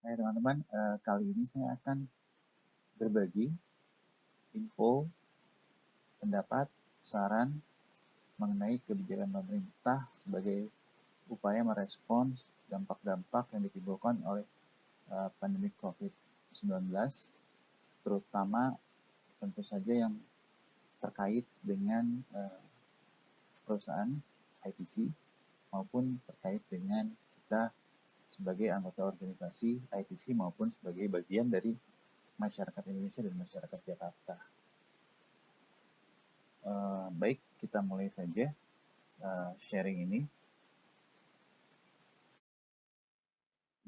Hai teman-teman, kali ini saya akan berbagi info, pendapat, saran mengenai kebijakan pemerintah sebagai upaya merespons dampak-dampak yang ditimbulkan oleh pandemi COVID-19, terutama tentu saja yang terkait dengan perusahaan ITC maupun terkait dengan kita sebagai anggota organisasi ITC maupun sebagai bagian dari masyarakat Indonesia dan masyarakat Jakarta. Baik, kita mulai saja sharing ini.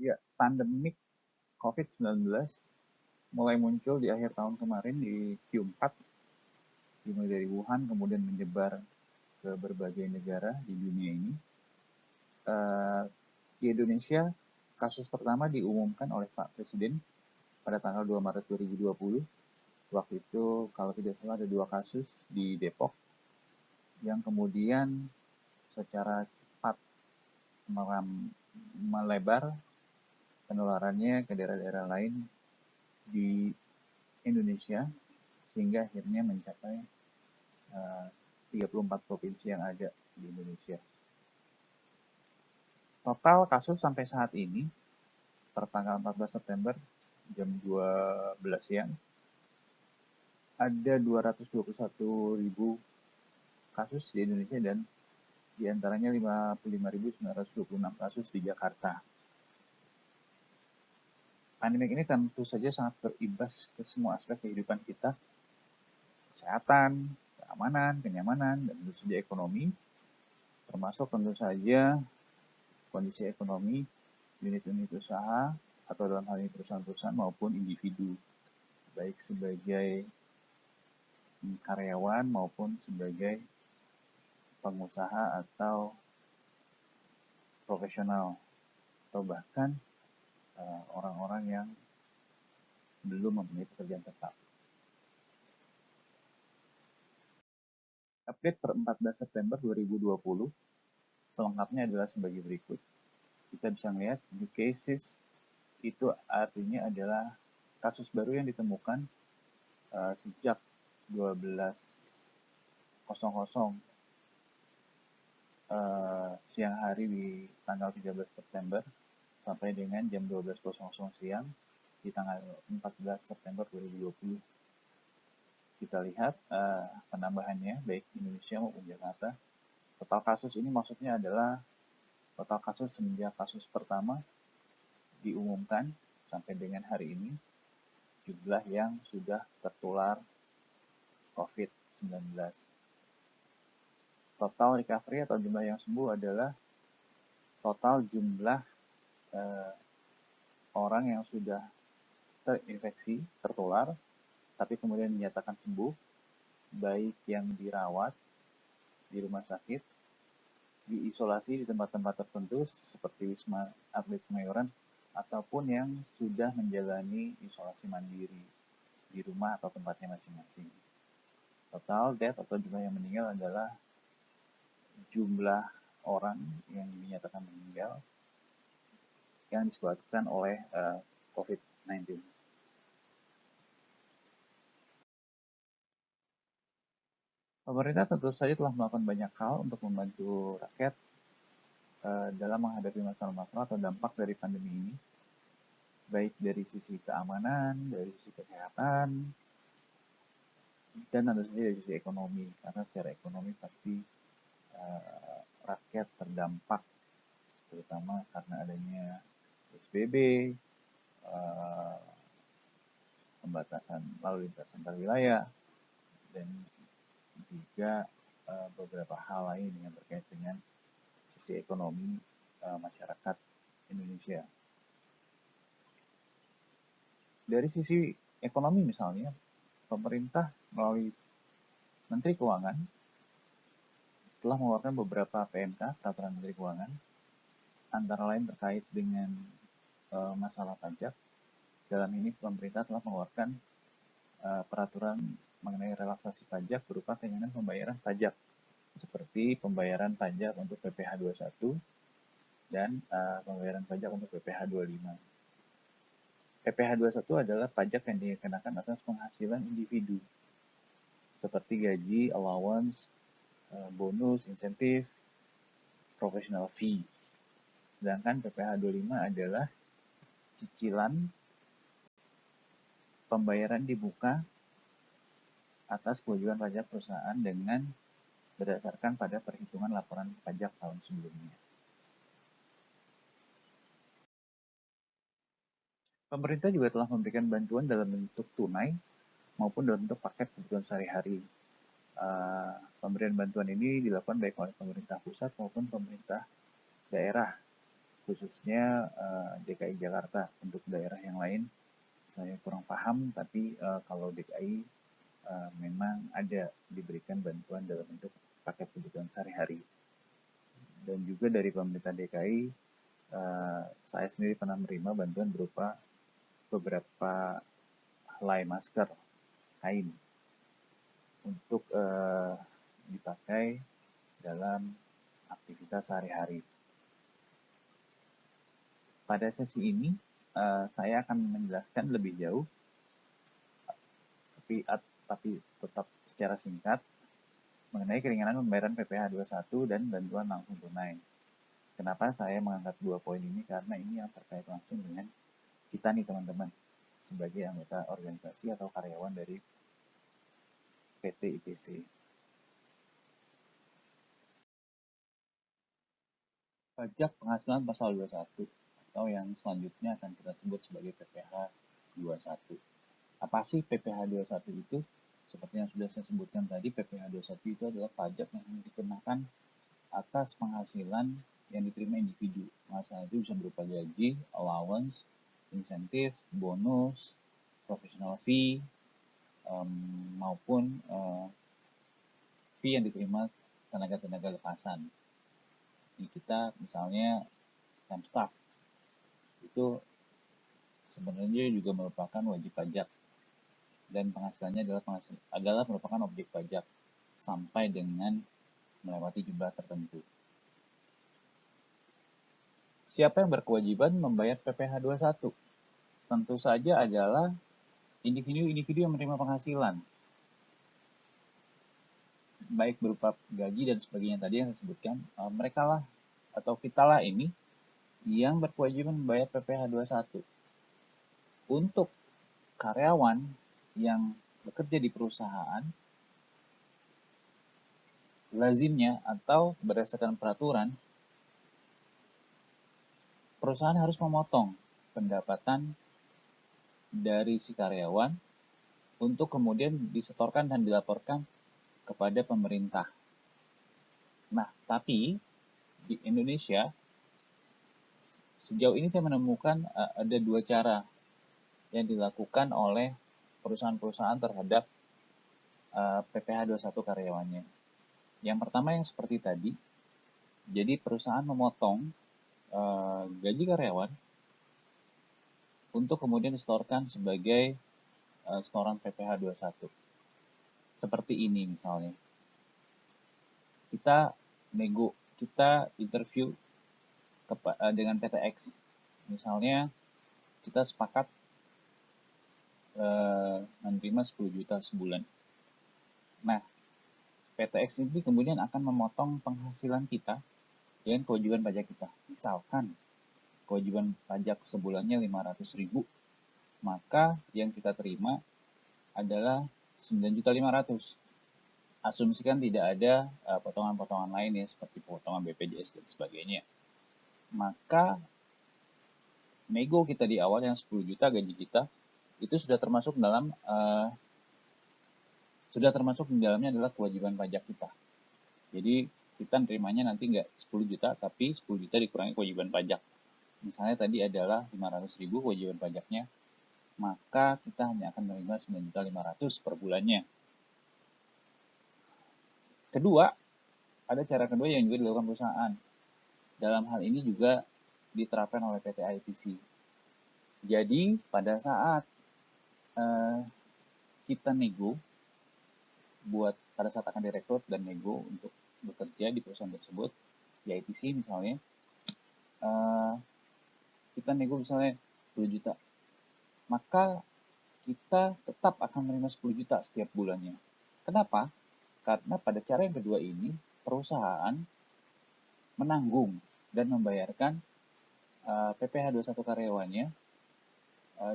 Ya, pandemik COVID-19 mulai muncul di akhir tahun kemarin di Q4, dimulai dari Wuhan, kemudian menyebar ke berbagai negara di dunia ini. Di Indonesia, kasus pertama diumumkan oleh Pak Presiden pada tanggal 2 Maret 2020. Waktu itu, kalau tidak salah ada 2 kasus di Depok, yang kemudian secara cepat melebar penularannya ke daerah-daerah lain di Indonesia, sehingga akhirnya mencapai 34 provinsi yang ada di Indonesia. Total kasus sampai saat ini, per tanggal 14 September jam 12 siang, ada 221.000 kasus di Indonesia dan diantaranya 55.926 kasus di Jakarta. Pandemi ini tentu saja sangat berimbas ke semua aspek kehidupan kita, kesehatan, keamanan, kenyamanan, dan tentu saja ekonomi, termasuk tentu saja kondisi ekonomi unit-unit usaha atau dalam hal ini perusahaan-perusahaan maupun individu, baik sebagai karyawan maupun sebagai pengusaha atau profesional, atau bahkan orang-orang yang belum mempunyai pekerjaan tetap. Update per 14 September 2020 selengkapnya adalah sebagai berikut. Kita bisa melihat new cases itu artinya adalah kasus baru yang ditemukan sejak 12.00 siang hari di tanggal 13 September sampai dengan jam 12.00 siang di tanggal 14 September 2020. Kita lihat penambahannya baik Indonesia maupun Jakarta. Total kasus ini maksudnya adalah total kasus semenjak kasus pertama diumumkan sampai dengan hari ini, jumlah yang sudah tertular COVID-19. Total recovery atau jumlah yang sembuh adalah total jumlah orang yang sudah terinfeksi, tertular, tapi kemudian dinyatakan sembuh, baik yang dirawat di rumah sakit, diisolasi di tempat-tempat tertentu seperti Wisma Atlet Kemayoran, ataupun yang sudah menjalani isolasi mandiri di rumah atau tempatnya masing-masing. Total death atau jumlah yang meninggal adalah jumlah orang yang dinyatakan meninggal yang disebabkan oleh COVID-19. Pemerintah tentu saja telah melakukan banyak hal untuk membantu rakyat dalam menghadapi masalah-masalah atau dampak dari pandemi ini, baik dari sisi keamanan, dari sisi kesehatan, dan tentu saja dari sisi ekonomi, karena secara ekonomi pasti rakyat terdampak, terutama karena adanya PSBB, pembatasan lalu lintas antar wilayah, dan juga beberapa hal lain yang terkait dengan sisi ekonomi masyarakat Indonesia. Dari sisi ekonomi misalnya, pemerintah melalui Menteri Keuangan telah mengeluarkan beberapa PMK, peraturan Menteri Keuangan, antara lain terkait dengan masalah pajak. Dalam ini pemerintah telah mengeluarkan peraturan mengenai relaksasi pajak berupa keringanan pembayaran pajak, seperti pembayaran pajak untuk PPh 21 dan pembayaran pajak untuk PPh 25. PPh 21 adalah pajak yang dikenakan atas penghasilan individu, seperti gaji, allowance, bonus, insentif, professional fee. Sedangkan PPh 25 adalah cicilan pembayaran dibuka atas kewajiban pajak perusahaan dengan berdasarkan pada perhitungan laporan pajak tahun sebelumnya. Pemerintah juga telah memberikan bantuan dalam bentuk tunai maupun dalam bentuk paket kebutuhan sehari-hari. Pemberian bantuan ini dilakukan baik oleh pemerintah pusat maupun pemerintah daerah, khususnya DKI Jakarta. Untuk daerah yang lain saya kurang paham, tapi kalau DKI memang ada diberikan bantuan dalam bentuk paket kebutuhan sehari-hari. Dan juga dari pemerintah DKI, saya sendiri pernah menerima bantuan berupa beberapa helai masker kain untuk dipakai dalam aktivitas sehari-hari. Pada sesi ini, saya akan menjelaskan lebih jauh, tapi tetap secara singkat, mengenai keringanan pembayaran PPh 21 dan bantuan langsung tunai. Kenapa saya mengangkat dua poin ini? Karena ini yang terkait langsung dengan kita nih teman-teman, sebagai anggota organisasi atau karyawan dari PT IPC. Pajak penghasilan pasal 21 atau yang selanjutnya akan kita sebut sebagai PPh 21. Apa sih PPh 21 itu? Seperti yang sudah saya sebutkan tadi, PPh 21 itu adalah pajak yang dikenakan atas penghasilan yang diterima individu. Penghasilan itu bisa berupa gaji, allowance, insentif, bonus, professional fee, maupun fee yang diterima tenaga-tenaga lepasan. Di kita misalnya temp staff itu sebenarnya juga merupakan wajib pajak dan penghasilannya adalah merupakan objek pajak sampai dengan melewati jumlah tertentu. Siapa yang berkewajiban membayar PPh 21? Tentu saja adalah individu-individu yang menerima penghasilan, baik berupa gaji dan sebagainya tadi yang saya sebutkan. Mereka lah atau kita lah ini yang berkewajiban membayar PPh 21. Untuk karyawan yang bekerja di perusahaan, lazimnya atau berdasarkan peraturan, perusahaan harus memotong pendapatan dari si karyawan untuk kemudian disetorkan dan dilaporkan kepada pemerintah. Nah, tapi di Indonesia sejauh ini saya menemukan ada dua cara yang dilakukan oleh perusahaan-perusahaan terhadap PPh 21 karyawannya. Yang pertama yang seperti tadi, jadi perusahaan memotong gaji karyawan untuk kemudian disetorkan sebagai setoran PPh 21. Seperti ini misalnya. Kita interview dengan PT X. Misalnya kita sepakat menerima 10 juta sebulan. Nah, PT X ini kemudian akan memotong penghasilan kita dengan kewajiban pajak kita. Misalkan kewajiban pajak sebulannya 500.000, maka yang kita terima adalah 9.500.000. Asumsikan tidak ada potongan-potongan lain ya, seperti potongan BPJS dan sebagainya. Maka nego kita di awal yang 10 juta gaji kita itu sudah termasuk di dalamnya adalah kewajiban pajak kita. Jadi kita nerimanya nanti nggak 10 juta, tapi 10 juta dikurangi kewajiban pajak. Misalnya tadi adalah 500.000 kewajiban pajaknya, maka kita hanya akan menerima 9.500.000 per bulannya. Kedua, ada cara kedua yang juga dilakukan perusahaan. Dalam hal ini juga diterapkan oleh PT ITC. Jadi pada saat kita nego, pada saat akan direkrut dan nego untuk bekerja di perusahaan tersebut, di ITC misalnya, kita nego misalnya 10 juta. maka kita tetap akan menerima 10 juta setiap bulannya. Kenapa? Karena pada cara yang kedua ini, perusahaan menanggung dan membayarkan PPh 21 karyawannya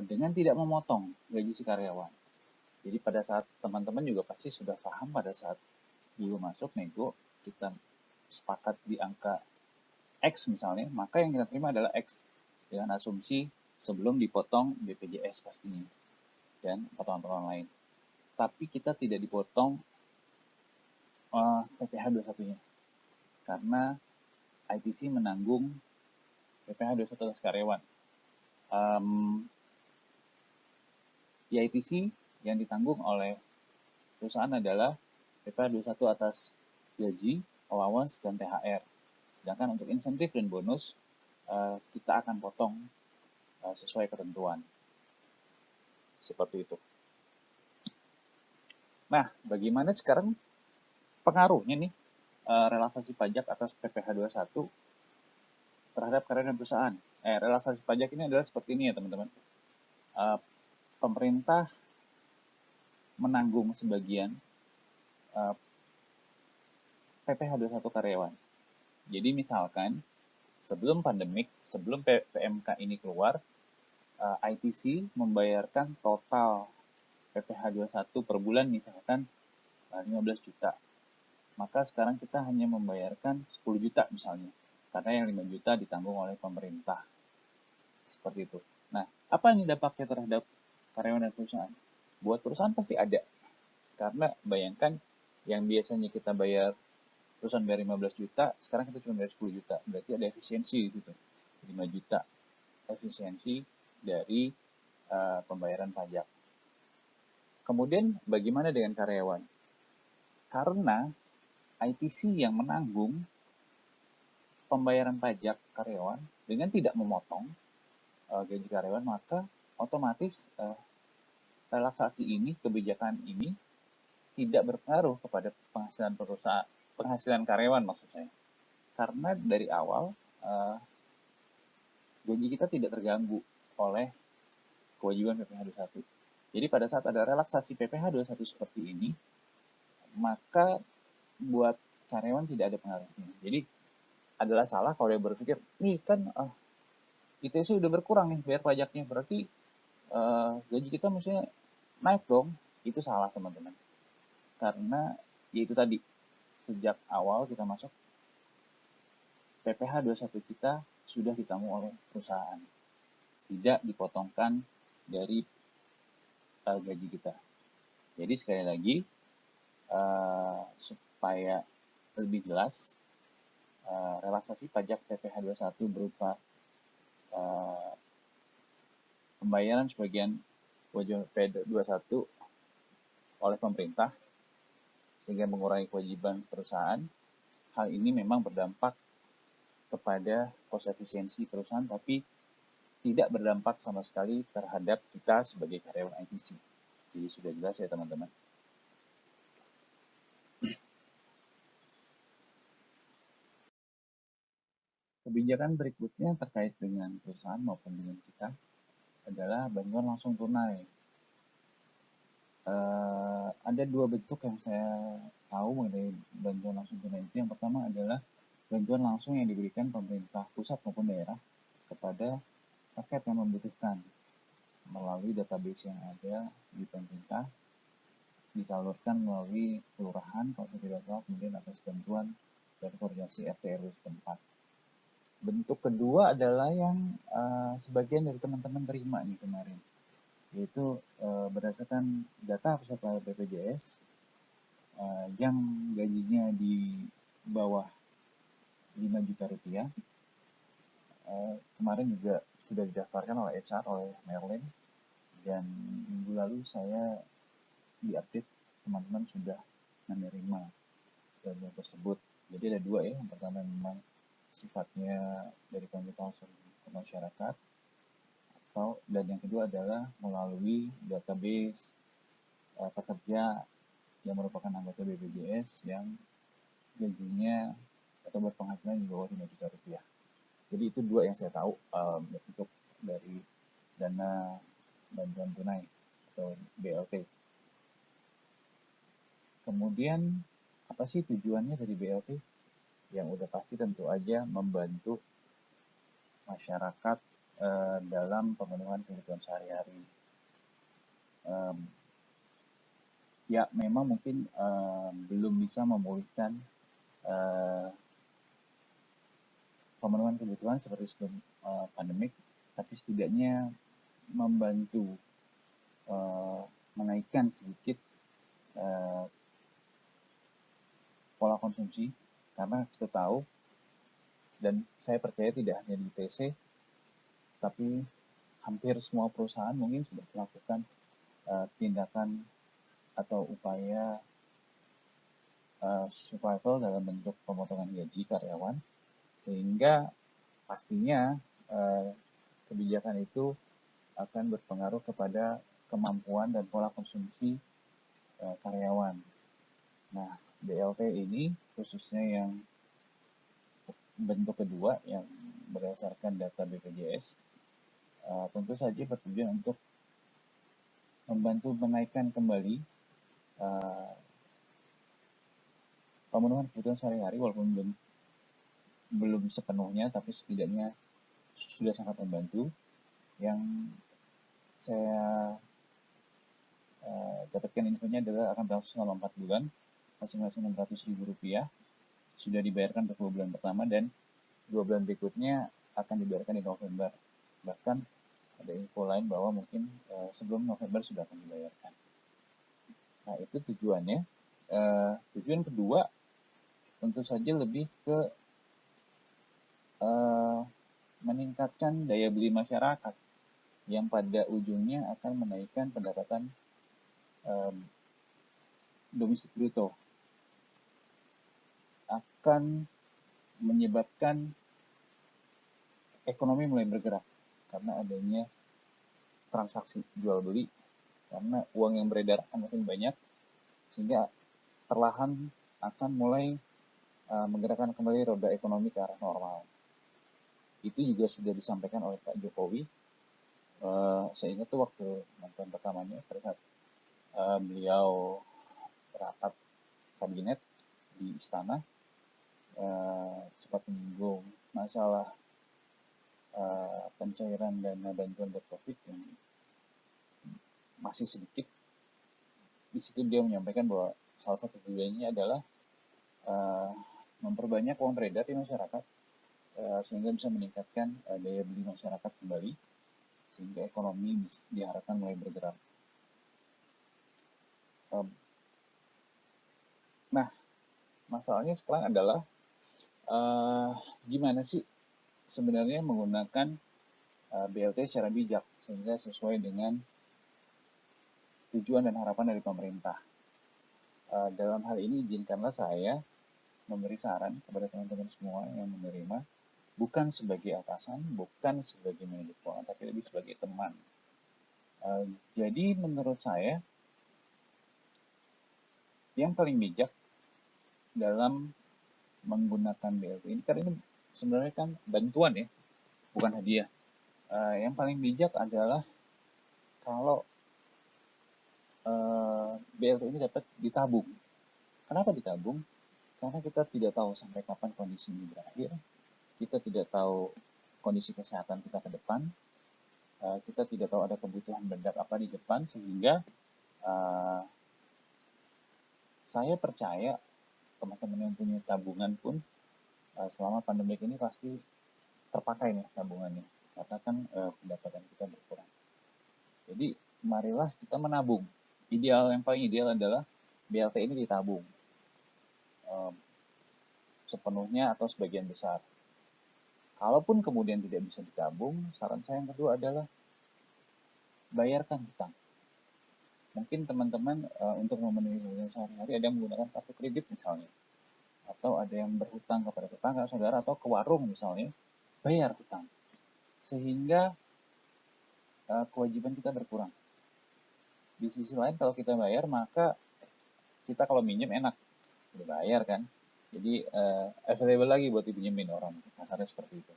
dengan tidak memotong gaji si karyawan. Jadi pada saat teman-teman juga pasti sudah paham pada saat dulu masuk nego, kita sepakat di angka X misalnya, maka yang kita terima adalah X dengan asumsi sebelum dipotong BPJS pastinya dan potongan-potongan lain. Tapi kita tidak dipotong PPh 21-nya karena ITC menanggung PPh 21 atas karyawan. Di ITC yang ditanggung oleh perusahaan adalah PPh 21 atas gaji, allowance, dan THR. Sedangkan untuk insentif dan bonus, kita akan potong sesuai ketentuan. Seperti itu. Nah, bagaimana sekarang pengaruhnya nih relaksasi pajak atas PPh 21 terhadap karyawan dan perusahaan? Relaksasi pajak ini adalah seperti ini ya teman-teman. Pemerintah menanggung sebagian PPh 21 karyawan. Jadi misalkan sebelum pandemik, sebelum PMK ini keluar, ITC membayarkan total PPh 21 per bulan misalkan 15 juta. Maka sekarang kita hanya membayarkan 10 juta misalnya. Karena yang 5 juta ditanggung oleh pemerintah. Seperti itu. Nah, apa ini dampaknya terhadap karyawan dan perusahaan? Buat perusahaan pasti ada. Karena bayangkan yang biasanya kita bayar, perusahaan bayar 15 juta, sekarang kita cuma bayar 10 juta. Berarti ada efisiensi di situ. 5 juta efisiensi dari pembayaran pajak. Kemudian bagaimana dengan karyawan? Karena ITC yang menanggung pembayaran pajak karyawan dengan tidak memotong gaji karyawan, maka otomatis relaksasi ini, kebijakan ini tidak berpengaruh kepada penghasilan perusahaan, penghasilan karyawan maksud saya. Karena dari awal gaji kita tidak terganggu oleh kewajiban PPh 21. Jadi pada saat ada relaksasi PPh 21 seperti ini, maka buat karyawan tidak ada pengaruhnya. Jadi adalah salah kalau dia berpikir, nih kan ITC udah berkurang nih bayar pajaknya, berarti gaji kita mestinya naik dong. Itu salah teman-teman. Karena ya itu tadi, sejak awal kita masuk, PPh 21 kita sudah ditanggung oleh perusahaan. Tidak dipotongkan dari gaji kita. Jadi sekali lagi, supaya lebih jelas, relaksasi pajak PPh 21 berupa pembayaran sebagian kewajiban PPh 21 oleh pemerintah sehingga mengurangi kewajiban perusahaan. Hal ini memang berdampak kepada cost efisiensi perusahaan, tapi tidak berdampak sama sekali terhadap kita sebagai karyawan ITC. Jadi sudah jelas ya teman-teman. Kebijakan berikutnya terkait dengan perusahaan maupun dengan kita adalah bantuan langsung tunai. Ada dua bentuk yang saya tahu mengenai bantuan langsung tunai itu. Yang pertama adalah bantuan langsung yang diberikan pemerintah pusat maupun daerah kepada rakyat yang membutuhkan melalui database yang ada di pemerintah, disalurkan melalui kelurahan kalau saya tidak salah, kemudian atas bantuan dari koordinasi RT RW setempat. Bentuk kedua adalah yang sebagian dari teman-teman terima nih kemarin, yaitu berdasarkan data peserta BPJS yang gajinya di bawah 5 juta rupiah. Kemarin juga sudah didaftarkan oleh HR, oleh Merlin, dan minggu lalu saya diupdate teman-teman sudah menerima bantuan tersebut. Jadi ada dua ya, yang pertama memang sifatnya dari pemerintah langsung ke masyarakat, dan yang kedua adalah melalui database pekerja yang merupakan anggota BPJS yang gajinya atau berpenghasilan di bawah 5 juta rupiah. Jadi itu dua yang saya tahu untuk dari dana bantuan tunai atau BLT. Kemudian apa sih tujuannya dari BLT? Yang udah pasti tentu aja membantu masyarakat dalam pemenuhan kebutuhan sehari-hari. Ya memang mungkin belum bisa memulihkan pemenuhan kebutuhan seperti sebelum pandemik, tapi setidaknya membantu menaikkan sedikit pola konsumsi, karena kita tahu dan saya percaya tidak hanya di ITC, tapi hampir semua perusahaan mungkin sudah melakukan tindakan atau upaya survival dalam bentuk pemotongan gaji karyawan, sehingga pastinya kebijakan itu akan berpengaruh kepada kemampuan dan pola konsumsi karyawan. Nah, BLT ini khususnya yang bentuk kedua yang berdasarkan data BPJS tentu saja bertujuan untuk membantu menaikkan kembali pemenuhan kebutuhan sehari-hari, walaupun belum sepenuhnya, tapi setidaknya sudah sangat membantu. Yang saya dapatkan infonya adalah akan berlangsung selama 4 bulan, masing-masing Rp600.000, sudah dibayarkan untuk 2 bulan pertama, dan 2 bulan berikutnya akan dibayarkan di November. Bahkan ada info lain bahwa mungkin sebelum November sudah akan dibayarkan. Nah, itu tujuannya. Tujuan kedua tentu saja lebih ke meningkatkan daya beli masyarakat, yang pada ujungnya akan menaikkan pendapatan domestik bruto, akan menyebabkan ekonomi mulai bergerak karena adanya transaksi jual beli, karena uang yang beredar akan makin banyak, sehingga perlahan akan mulai menggerakkan kembali roda ekonomi ke arah normal. Itu juga sudah disampaikan oleh Pak Jokowi. Saya ingat tuh waktu nonton pertamanya pada saat beliau rapat kabinet di istana, sempat menyinggung masalah pencairan dana bantuan buat COVID yang masih sedikit. Di situ dia menyampaikan bahwa salah satu tujuannya adalah memperbanyak uang beredar di masyarakat, sehingga bisa meningkatkan daya beli masyarakat kembali, sehingga ekonomi diharapkan mulai bergerak. Nah, masalahnya sekarang adalah gimana sih sebenarnya menggunakan BLT secara bijak sehingga sesuai dengan tujuan dan harapan dari pemerintah. Dalam hal ini izinkanlah saya memberi saran kepada teman-teman semua yang menerima, bukan sebagai atasan, bukan sebagai manajer keuangan, tapi lebih sebagai teman. Jadi menurut saya yang paling bijak dalam menggunakan BLT ini, karena ini sebenarnya kan bantuan ya, bukan hadiah. Yang paling bijak adalah kalau BLT ini dapat ditabung. Kenapa ditabung? Karena kita tidak tahu sampai kapan kondisi ini berakhir, kita tidak tahu kondisi kesehatan kita ke depan, kita tidak tahu ada kebutuhan mendadak apa di depan, sehingga saya percaya teman-teman yang punya tabungan pun selama pandemi ini pasti terpakai nih tabungannya, karena kan pendapatan kita berkurang. Jadi marilah kita menabung. Yang paling ideal adalah BLT ini ditabung sepenuhnya atau sebagian besar. Kalaupun kemudian tidak bisa ditabung, saran saya yang kedua adalah bayarkan hutang. Mungkin teman-teman untuk memenuhi kebutuhan sehari-hari ada yang menggunakan kartu kredit misalnya, atau ada yang berhutang kepada tetangga, saudara, atau ke warung misalnya, bayar hutang. Sehingga kewajiban kita berkurang. Di sisi lain kalau kita bayar, maka kita kalau minjem enak, udah bayar kan, jadi available lagi buat dipinjemin orang, kasarnya seperti itu.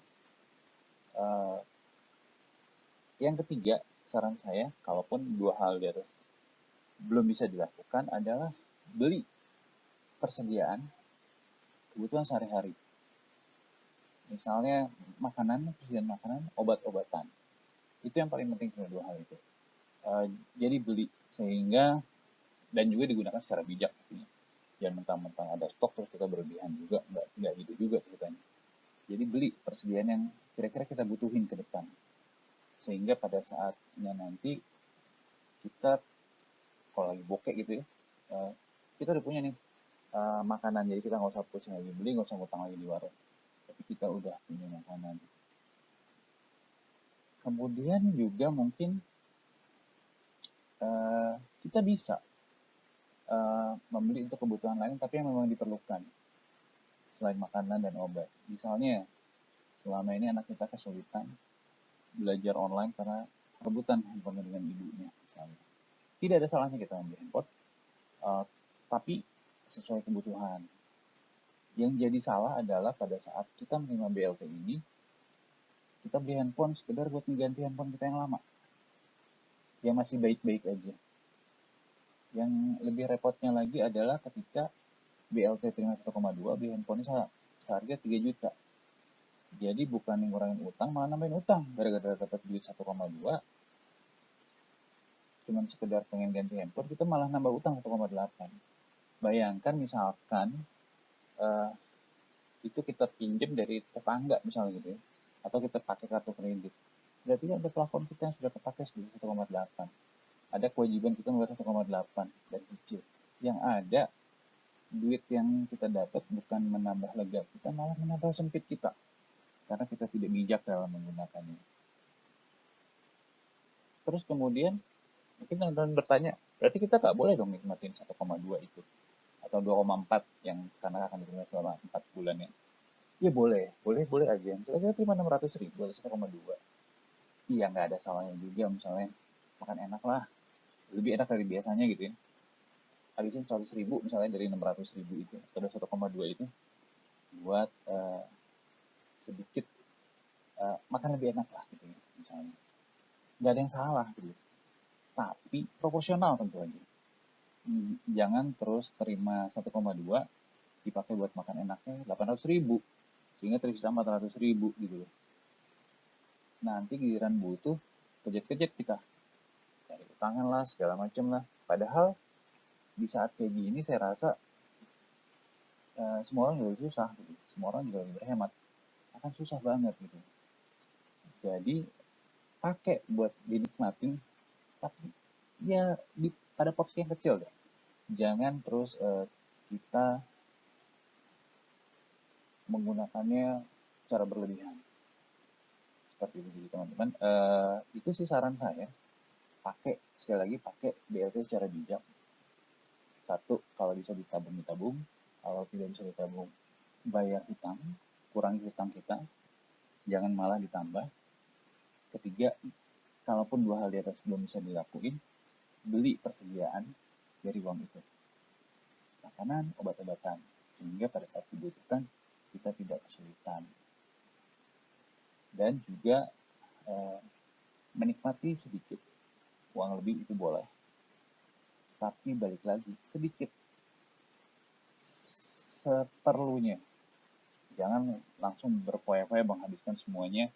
Yang ketiga, saran saya, kalaupun dua hal di atas belum bisa dilakukan adalah beli persediaan kebutuhan sehari-hari. Misalnya makanan, persediaan makanan, obat-obatan. Itu yang paling penting sebenarnya dua hal itu. Jadi beli sehingga dan juga digunakan secara bijak pastinya. Jangan mentang-mentang ada stok terus kita berlebihan juga, nggak gitu juga ceritanya. Jadi beli persediaan yang kira-kira kita butuhin ke depan. Sehingga pada saatnya nanti kita kalau lagi bokeh gitu ya, kita udah punya nih makanan, jadi kita nggak usah pusing lagi beli, nggak usah ngutang lagi di warung, tapi kita udah punya makanan. Kemudian juga mungkin kita bisa membeli untuk kebutuhan lain tapi yang memang diperlukan selain makanan dan obat. Misalnya selama ini anak kita kesulitan belajar online karena rebutan handphone dengan ibunya misalnya. Tidak ada salahnya kita membeli handphone, tapi sesuai kebutuhan. Yang jadi salah adalah pada saat kita menerima BLT ini, kita beli handphone sekedar buat mengganti handphone kita yang lama, yang masih baik-baik aja. Yang lebih repotnya lagi adalah ketika BLT terima 1,2, beli handphonenya seharga 3 juta. Jadi bukan ngurangin utang, malah nambahin utang. Gara-gara dapat duit 1,2, cuman sekedar pengen ganti handphone, kita malah nambah utang 1,8. Bayangkan misalkan uh, itu kita pinjam dari tetangga misalnya gitu ya, atau kita pakai kartu kredit. Berarti ada plafon kita yang sudah kepakai sebesar 1,8. Ada kewajiban kita membayar 1,8 dan cicil. Yang ada duit yang kita dapat bukan menambah lega kita, malah menambah sempit kita karena kita tidak bijak dalam menggunakannya. Terus kemudian mungkin teman-teman bertanya, berarti kita nggak boleh dong nikmatin 1,2 itu atau 2,4 yang karena akan diterima selama 4 bulan ya. Ya boleh, boleh aja. Misalnya kita terima 600.000 atau 1,2. Iya nggak ada salahnya juga misalnya makan enak lah, lebih enak dari biasanya gitu ya. Habisin 100.000 misalnya dari 600.000 itu atau dari 1,2 itu buat sedikit makan lebih enak lah gitu ya misalnya. Nggak ada yang salah gitu. Tapi proporsional tentu aja. Jangan terus terima 1,2 dipakai buat makan enaknya 800.000 sehingga tersisa 400.000 gitu loh. Nanti giliran butuh kejut-kejut kita cari utangan lah segala macem lah. Padahal di saat kayak gini saya rasa semua orang juga susah gitu. Semua orang juga lagi berhemat, akan susah banget gitu. Jadi pakai buat dinikmatin, tapi ya pada porsi yang kecil deh. Jangan terus kita menggunakannya secara berlebihan seperti itu teman-teman. Itu sih saran saya, pakai sekali lagi pakai BLT secara bijak. Satu, kalau bisa ditabung, kalau tidak bisa ditabung bayar hutang, kurangi hutang kita, jangan malah ditambah. Ketiga, kalaupun dua hal di atas belum bisa dilakuin, beli persediaan dari uang itu, makanan, obat-obatan, sehingga pada saat dibutuhkan kita tidak kesulitan. Dan juga menikmati sedikit uang lebih itu boleh, tapi balik lagi sedikit, seperlunya. Jangan langsung berfoya-foya menghabiskan semuanya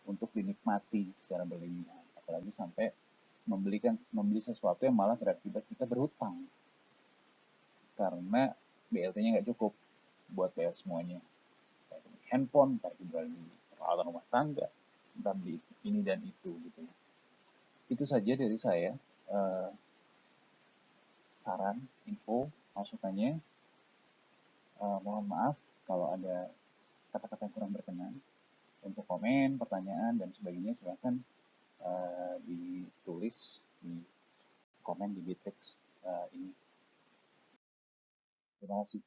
untuk dinikmati secara berlebihan, apalagi sampai membeli sesuatu yang malah berakibat kita berhutang karena BLT-nya nggak cukup buat bayar semuanya, kayak beli handphone, kayak beli peralatan rumah tangga, entah beli ini dan itu gitu. Itu saja dari saya, eh, saran, info, masukannya. Mohon maaf kalau ada kata-kata yang kurang berkenan. Untuk komen, pertanyaan, dan sebagainya silahkan ditulis di komen di Bittrex ini. Terima kasih.